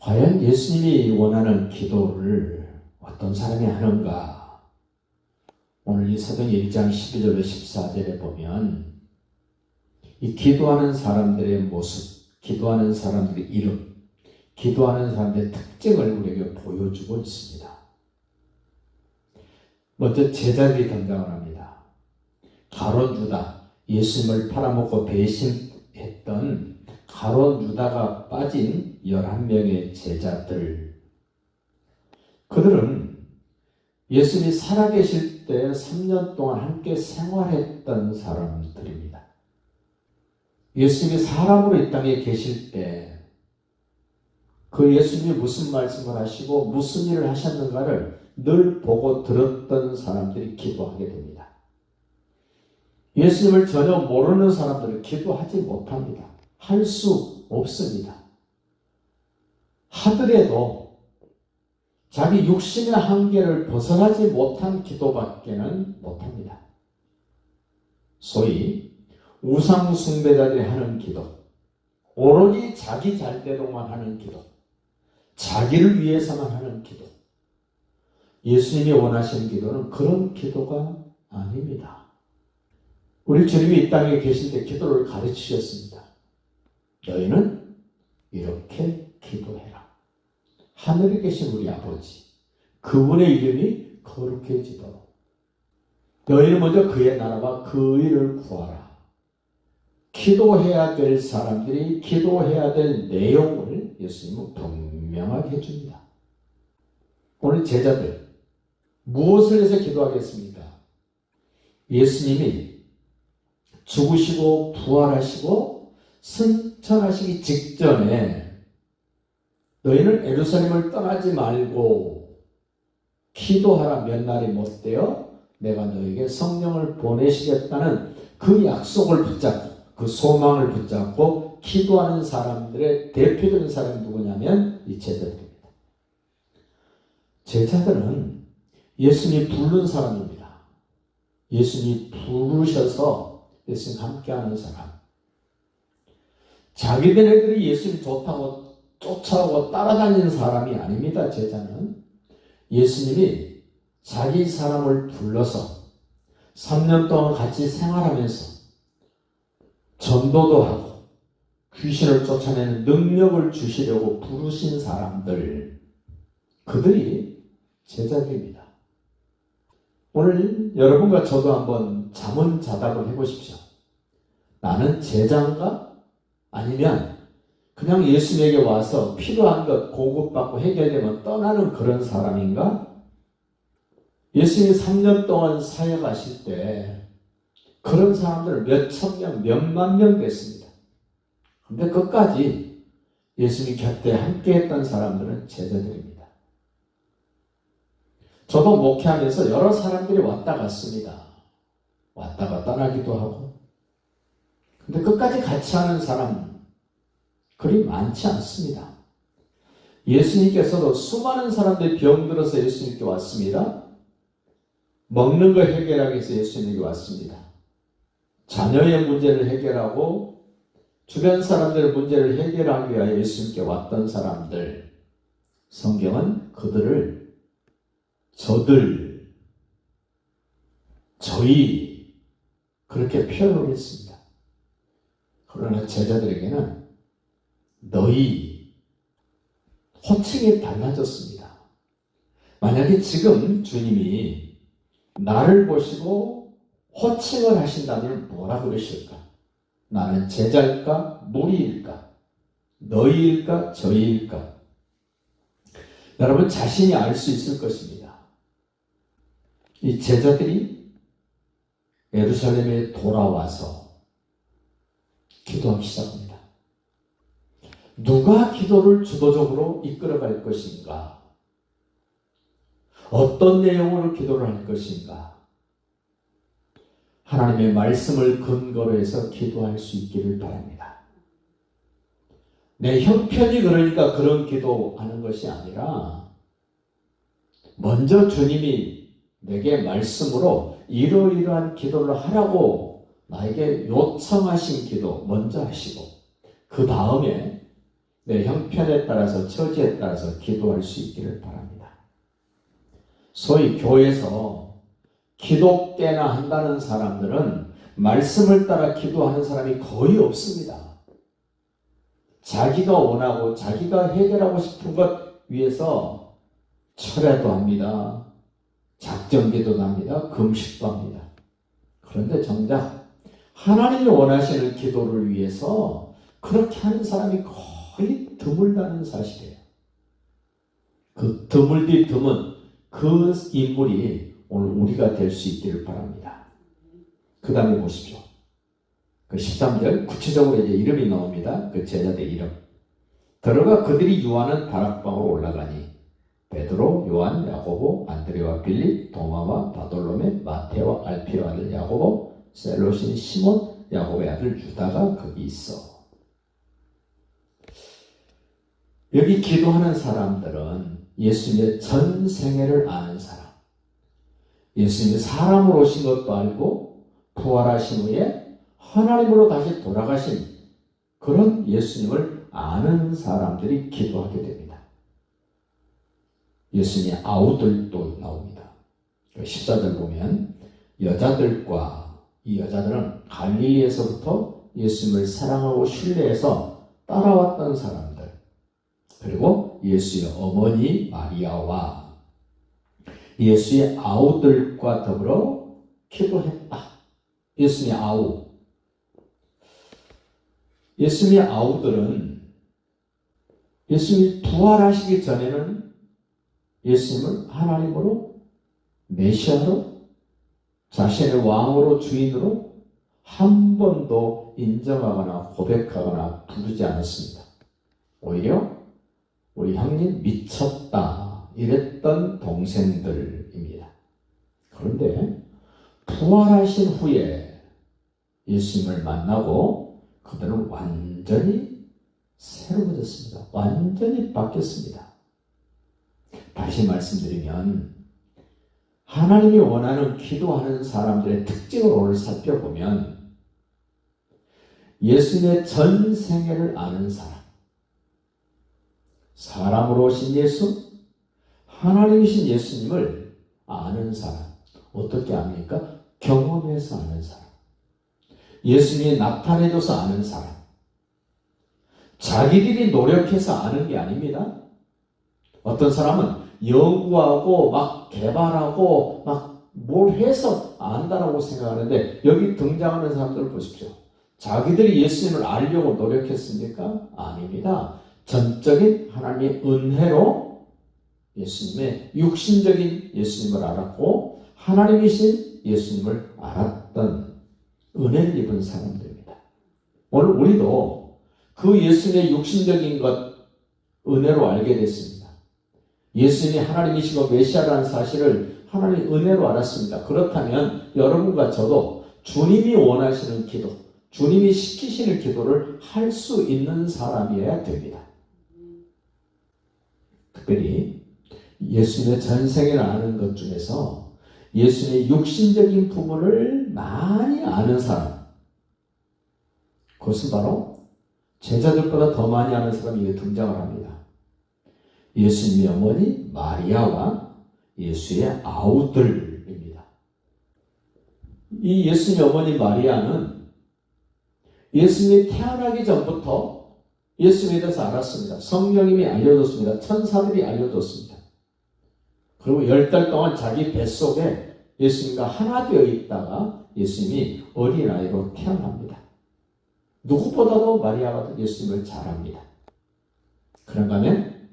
과연 예수님이 원하는 기도를 어떤 사람이 하는가? 오늘 이 사도행 1장 12절로 14절에 보면 이 기도하는 사람들의 모습, 기도하는 사람들의 이름, 기도하는 사람들의 특징을 우리에게 보여주고 있습니다. 먼저 제자들이 등장을 합니다. 가룟 유다, 예수님을 팔아먹고 배신했던 가룟 유다가 빠진 11명의 제자들. 그들은 예수님이 살아계실 때 3년 동안 함께 생활했던 사람들입니다. 예수님이 사람으로 이 땅에 계실 때 그 예수님이 무슨 말씀을 하시고 무슨 일을 하셨는가를 늘 보고 들었던 사람들이 기도하게 됩니다. 예수님을 전혀 모르는 사람들은 기도하지 못합니다. 할 수 없습니다. 하더라도 자기 육신의 한계를 벗어나지 못한 기도밖에는 못합니다. 소위 우상 숭배자들이 하는 기도, 오로지 자기 잘되도록만 하는 기도, 자기를 위해서만 하는 기도, 예수님이 원하시는 기도는 그런 기도가 아닙니다. 우리 주님이 이 땅에 계실 때 기도를 가르치셨습니다. 너희는 이렇게 기도해라. 하늘에 계신 우리 아버지, 그분의 이름이 거룩해지도록 너희는 먼저 그의 나라와 그 의를 구하라. 기도해야 될 사람들이 기도해야 될 내용을 예수님은 분명하게 해줍니다. 오늘 제자들 무엇을 해서 기도하겠습니까? 예수님이 죽으시고 부활하시고 승천하시기 직전에 너희는 예루살렘을 떠나지 말고 기도하라. 몇 날이 못되어 내가 너에게 성령을 보내시겠다는 그 약속을 붙잡고 그 소망을 붙잡고 기도하는 사람들의 대표적인 사람이 누구냐면 이 제자들입니다. 제자들은 예수님이 부른 사람입니다. 예수님이 부르셔서 예수님과 함께하는 사람. 자기들이 예수님 좋다고 쫓아오고 따라다니는 사람이 아닙니다. 제자는 예수님이 자기 사람을 불러서 3년 동안 같이 생활하면서 전도도 하고 귀신을 쫓아내는 능력을 주시려고 부르신 사람들, 그들이 제자들입니다. 오늘 여러분과 저도 한번 자문자답을 해보십시오. 나는 제자인가? 아니면 그냥 예수님에게 와서 필요한 것 공급받고 해결되면 떠나는 그런 사람인가? 예수님이 3년 동안 사역하실 때 그런 사람들 몇천 명, 몇만 명 됐습니다. 그런데 끝까지 예수님 곁에 함께했던 사람들은 제자들입니다. 저도 목회하면서 여러 사람들이 왔다 갔습니다. 왔다가 떠나기도 하고. 근데 끝까지 같이 하는 사람 그리 많지 않습니다. 예수님께서도 수많은 사람들이 병들어서 예수님께 왔습니다. 먹는 걸 해결하기 위해서 예수님에게 왔습니다. 자녀의 문제를 해결하고 주변 사람들의 문제를 해결하기 위하여 예수님께 왔던 사람들, 성경은 그들을 저들, 저희 그렇게 표현을 했습니다. 그러나 제자들에게는 너희 호칭이 달라졌습니다. 만약에 지금 주님이 나를 보시고 호칭을 하신다면 뭐라 그러실까? 나는 제자일까? 무리일까? 너희일까? 저희일까? 여러분 자신이 알 수 있을 것입니다. 이 제자들이 예루살렘에 돌아와서 기도하기 시작합니다. 누가 기도를 주도적으로 이끌어갈 것인가? 어떤 내용으로 기도를 할 것인가? 하나님의 말씀을 근거로 해서 기도할 수 있기를 바랍니다. 내 형편이 그러니까 그런 기도하는 것이 아니라 먼저 주님이 내게 말씀으로 이러이러한 기도를 하라고 나에게 요청하신 기도 먼저 하시고 그 다음에 내 형편에 따라서 처지에 따라서 기도할 수 있기를 바랍니다. 소위 교회에서 기도 때나 한다는 사람들은 말씀을 따라 기도하는 사람이 거의 없습니다. 자기가 원하고 자기가 해결하고 싶은 것 위해서 철야도 합니다. 작정기도도 합니다. 금식도 합니다. 그런데 정작 하나님이 원하시는 기도를 위해서 그렇게 하는 사람이 거의 드물다는 사실이에요. 그 드물디 드문 그 인물이 오늘 우리가 될 수 있기를 바랍니다. 그 다음에 보십시오. 그 13절 구체적으로 이제 이름이 나옵니다. 그 제자들 이름. 들어가 그들이 유하는 다락방으로 올라가니 베드로, 요한, 야고보, 안드레와 빌립, 도마와 바돌로메, 마테와 알피오 아들 야고보, 셀로신 시몬, 야고보의 아들 유다가 거기 있어. 여기 기도하는 사람들은 예수님의 전 생애를 아는 사람, 예수님이 사람으로 오신 것도 알고 부활하신 후에 하나님으로 다시 돌아가신 그런 예수님을 아는 사람들이 기도하게 됩니다. 예수님의 아우들도 나옵니다. 14절 보면 여자들과 이 여자들은 갈릴리에서부터 예수님을 사랑하고 신뢰해서 따라왔던 사람들, 그리고 예수의 어머니 마리아와 예수의 아우들과 더불어 기도했다. 예수님의 아우. 예수님의 아우들은 예수님이 부활하시기 전에는 예수님을 하나님으로, 메시아로, 자신의 왕으로, 주인으로 한 번도 인정하거나 고백하거나 부르지 않았습니다. 오히려 우리 형님 미쳤다 이랬던 동생들입니다. 그런데 부활하신 후에 예수님을 만나고 그들은 완전히 새로워졌습니다. 완전히 바뀌었습니다. 다시 말씀드리면 하나님이 원하는 기도하는 사람들의 특징을 오늘 살펴보면 예수님의 전 생애를 아는 사람, 사람으로 오신 예수, 하나님이신 예수님을 아는 사람. 어떻게 압니까? 경험해서 아는 사람. 예수님이 나타내줘서 아는 사람. 자기들이 노력해서 아는 게 아닙니다. 어떤 사람은 연구하고 막 개발하고 막 뭘 해서 안다라고 생각하는데 여기 등장하는 사람들을 보십시오. 자기들이 예수님을 알려고 노력했습니까? 아닙니다. 전적인 하나님의 은혜로 예수님의 육신적인 예수님을 알았고 하나님이신 예수님을 알았던 은혜를 입은 사람들입니다. 오늘 우리도 그 예수님의 육신적인 것 은혜로 알게 됐습니다. 예수님이 하나님이시고 메시아라는 사실을 하나님 은혜로 알았습니다. 그렇다면 여러분과 저도 주님이 원하시는 기도, 주님이 시키시는 기도를 할 수 있는 사람이어야 됩니다. 특별히 예수님의 전생을 아는 것 중에서 예수님의 육신적인 부분을 많이 아는 사람, 그것은 바로 제자들보다 더 많이 아는 사람이 이게 등장을 합니다. 예수님의 어머니 마리아와 예수의 아우들입니다. 이 예수님의 어머니 마리아는 예수님이 태어나기 전부터 예수님에 대해서 알았습니다. 성령님이 알려줬습니다. 천사들이 알려줬습니다. 그리고 10달 동안 자기 뱃속에 예수님과 하나 되어 있다가 예수님이 어린아이로 태어납니다. 누구보다도 마리아가 예수님을 잘 압니다. 그런가 하면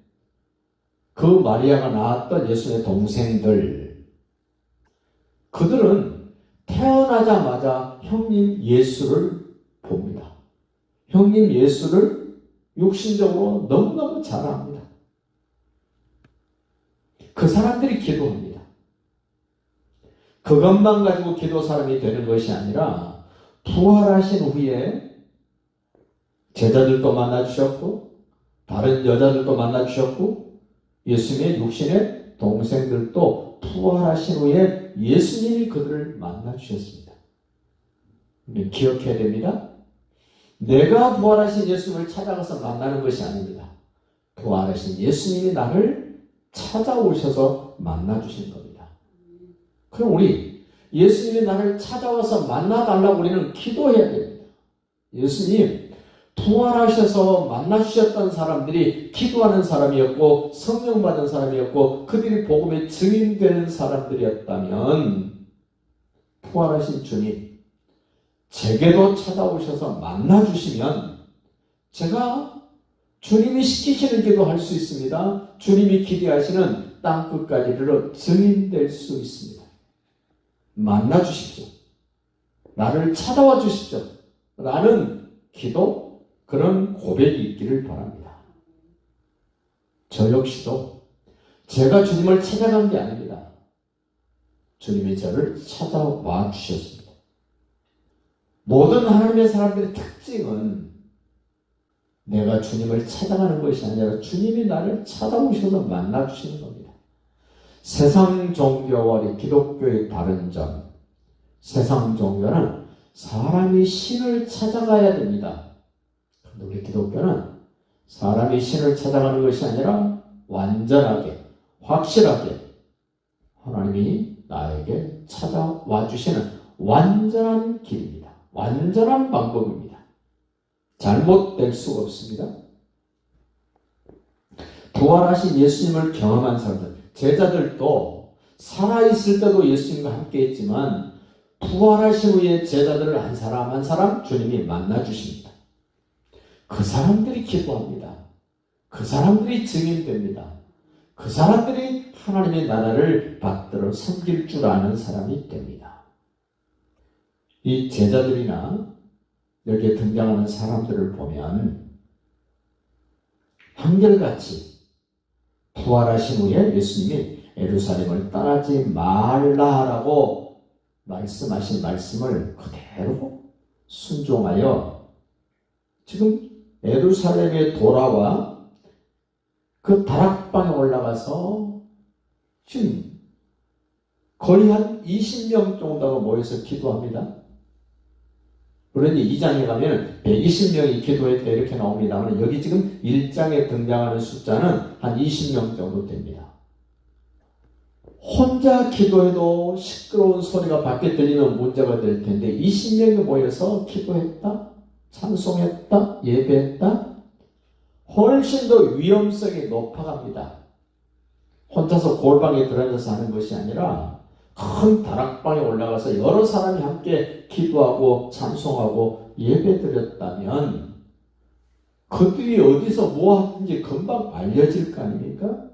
그 마리아가 낳았던 예수님의 동생들, 그들은 태어나자마자 형님 예수를 봅니다. 형님 예수를 육신적으로 너무너무 잘 압니다. 그 사람들이 기도합니다. 그것만 가지고 기도 사람이 되는 것이 아니라 부활하신 후에 제자들도 만나주셨고 다른 여자들도 만나주셨고 예수님의 육신의 동생들도 부활하신 후에 예수님이 그들을 만나주셨습니다. 우리는 기억해야 됩니다. 내가 부활하신 예수님을 찾아가서 만나는 것이 아닙니다. 부활하신 예수님이 나를 찾아오셔서 만나주신 겁니다. 그럼 우리 예수님이 나를 찾아와서 만나달라고 우리는 기도해야 됩니다. 예수님, 부활하셔서 만나주셨던 사람들이 기도하는 사람이었고 성령 받은 사람이었고 그들이 복음의 증인되는 사람들이었다면 부활하신 주님, 제게도 찾아오셔서 만나주시면 제가 주님이 시키시는 기도 할 수 있습니다. 주님이 기대하시는 땅끝까지 이르러 증인될 수 있습니다. 만나주십시오. 나를 찾아와 주십시오. 라는 기도, 그런 고백이 있기를 바랍니다. 저 역시도 제가 주님을 찾아간 게 아닙니다. 주님이 저를 찾아와 주셨습니다. 모든 하나님의 사람들의 특징은 내가 주님을 찾아가는 것이 아니라 주님이 나를 찾아오셔서 만나주시는 겁니다. 세상 종교와 우리 기독교의 다른 점, 세상 종교는 사람이 신을 찾아가야 됩니다. 그런데 우리 기독교는 사람이 신을 찾아가는 것이 아니라 완전하게, 확실하게 하나님이 나에게 찾아와 주시는 완전한 길입니다. 완전한 방법입니다. 잘못될 수가 없습니다. 부활하신 예수님을 경험한 사람들, 제자들도 살아있을 때도 예수님과 함께 했지만 부활하신 후에 제자들을 한 사람 한 사람 주님이 만나주십니다. 그 사람들이 기도합니다. 그 사람들이 증인됩니다. 그 사람들이 하나님의 나라를 받들어 섬길 줄 아는 사람이 됩니다. 이 제자들이나 여기에 등장하는 사람들을 보면 한결같이 부활하신 후에 예수님이 예루살렘을 떠나지 말라라고 말씀하신 말씀을 그대로 순종하여 지금 예루살렘에 돌아와 그 다락방에 올라가서 지금 거의 한 20명 정도가 모여서 기도합니다. 그러니 2장에 가면 120명이 기도했다 이렇게 나옵니다만 여기 지금 1장에 등장하는 숫자는 한 20명 정도 됩니다. 혼자 기도해도 시끄러운 소리가 밖에 들리면 문제가 될 텐데 20명이 모여서 기도했다, 찬송했다, 예배했다, 훨씬 더 위험성이 높아갑니다. 혼자서 골방에 들어앉아서 하는 것이 아니라 큰 다락방에 올라가서 여러 사람이 함께 기도하고 찬송하고 예배드렸다면 그들이 어디서 뭐 하든지 금방 알려질 거 아닙니까?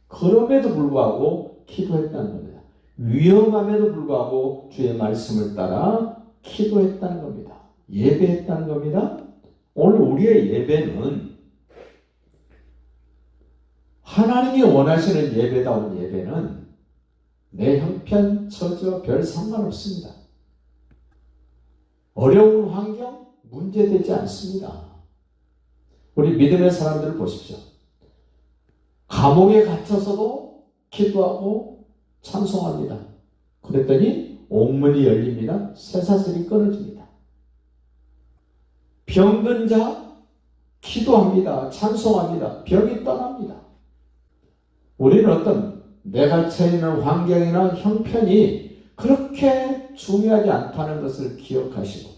그럼에도 불구하고 기도했다는 겁니다. 위험함에도 불구하고 주의 말씀을 따라 기도했다는 겁니다. 예배했다는 겁니다. 오늘 우리의 예배는 하나님이 원하시는 예배다운 예배는 내 형편, 처지와 별 상관없습니다. 어려운 환경, 문제되지 않습니다. 우리 믿음의 사람들을 보십시오. 감옥에 갇혀서도 기도하고 찬송합니다. 그랬더니 옥문이 열립니다. 쇠사슬이 끊어집니다. 병든 자 기도합니다. 찬송합니다. 병이 떠납니다. 우리는 어떤 내가 처해 있는 환경이나 형편이 그렇게 중요하지 않다는 것을 기억하시고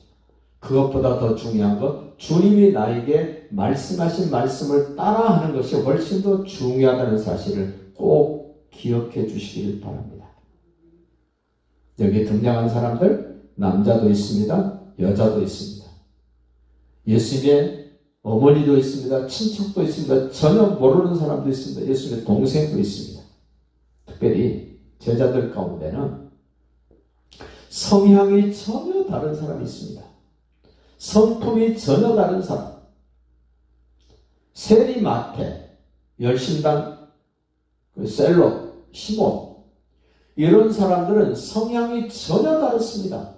그것보다 더 중요한 것 주님이 나에게 말씀하신 말씀을 따라하는 것이 훨씬 더 중요하다는 사실을 꼭 기억해 주시기를 바랍니다. 여기 등장한 사람들 남자도 있습니다. 여자도 있습니다. 예수님의 어머니도 있습니다. 친척도 있습니다. 전혀 모르는 사람도 있습니다. 예수님의 동생도 있습니다. 특별히 제자들 가운데는 성향이 전혀 다른 사람이 있습니다. 성품이 전혀 다른 사람. 세리 마태, 열심당, 셀로, 시몬 이런 사람들은 성향이 전혀 다릅니다.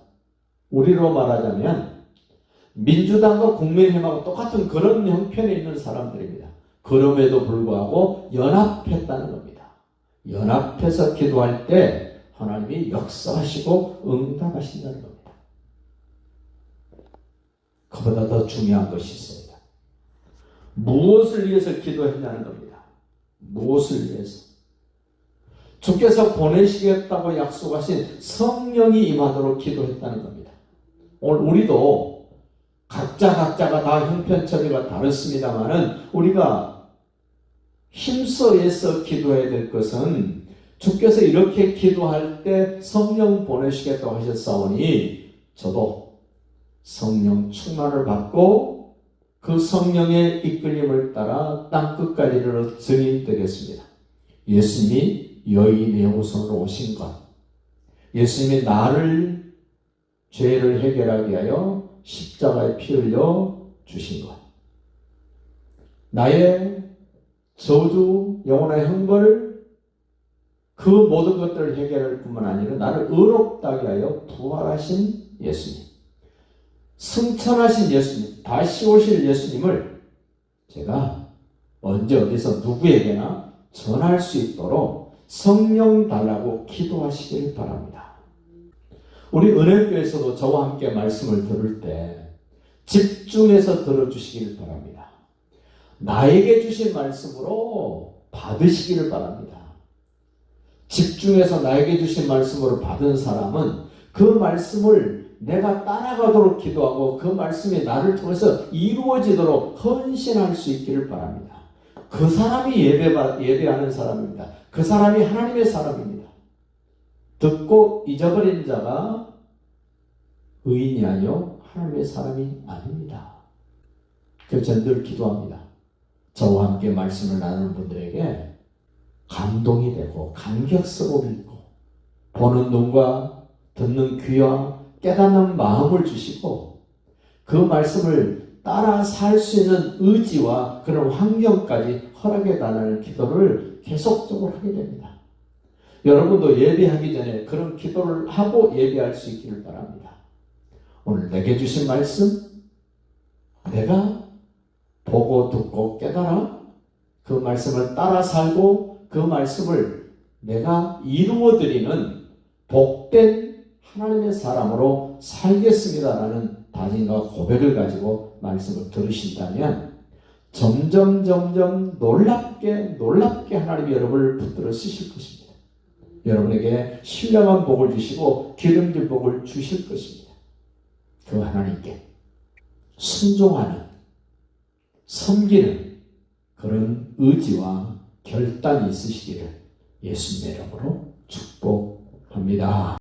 우리로 말하자면 민주당과 국민의힘하고 똑같은 그런 형편에 있는 사람들입니다. 그럼에도 불구하고 연합했다는 겁니다. 연합해서 기도할 때 하나님이 역사하시고 응답하신다는 겁니다. 그보다 더 중요한 것이 있습니다. 무엇을 위해서 기도했냐는 겁니다. 무엇을 위해서? 주께서 보내시겠다고 약속하신 성령이 임하도록 기도했다는 겁니다. 오늘 우리도 각자가 다 형편처리가 다릅니다만은 우리가 힘써 애써 기도해야 될 것은 주께서 이렇게 기도할 때 성령 보내시겠다고 하셨사오니 저도 성령 충만을 받고 그 성령의 이끌림을 따라 땅끝까지 이르러 증인되겠습니다. 예수님이 여인의 후손으로 오신 것, 예수님이 나를 죄를 해결하기 위하여 십자가에 피 흘려 주신 것, 나의 저주, 영혼의 형벌, 그 모든 것들을 해결할 뿐만 아니라 나를 의롭다 하게 하여 부활하신 예수님, 승천하신 예수님, 다시 오실 예수님을 제가 언제 어디서 누구에게나 전할 수 있도록 성령 달라고 기도하시길 바랍니다. 우리 은혜교회에서도 저와 함께 말씀을 들을 때 집중해서 들어주시길 바랍니다. 나에게 주신 말씀으로 받으시기를 바랍니다. 집중해서 나에게 주신 말씀으로 받은 사람은 그 말씀을 내가 따라가도록 기도하고 그 말씀이 나를 통해서 이루어지도록 헌신할 수 있기를 바랍니다. 그 사람이 예배하는 사람입니다. 그 사람이 하나님의 사람입니다. 듣고 잊어버린 자가 의인이 아니요 하나님의 사람이 아닙니다. 그래서 저는 늘 기도합니다. 저와 함께 말씀을 나누는 분들에게 감동이 되고 감격스러움이 있고 보는 눈과 듣는 귀와 깨닫는 마음을 주시고 그 말씀을 따라 살 수 있는 의지와 그런 환경까지 허락해 달라는 기도를 계속적으로 하게 됩니다. 여러분도 예배하기 전에 그런 기도를 하고 예배할 수 있기를 바랍니다. 오늘 내게 주신 말씀 내가 보고 듣고 깨달아 그 말씀을 따라 살고 그 말씀을 내가 이루어드리는 복된 하나님의 사람으로 살겠습니다라는 다짐과 고백을 가지고 말씀을 들으신다면 점점 놀랍게 하나님이 여러분을 붙들어 쓰실 것입니다. 여러분에게 신령한 복을 주시고 기름진 복을 주실 것입니다. 그 하나님께 순종하는 섬기는 그런 의지와 결단이 있으시기를 예수님의 이름으로 축복합니다.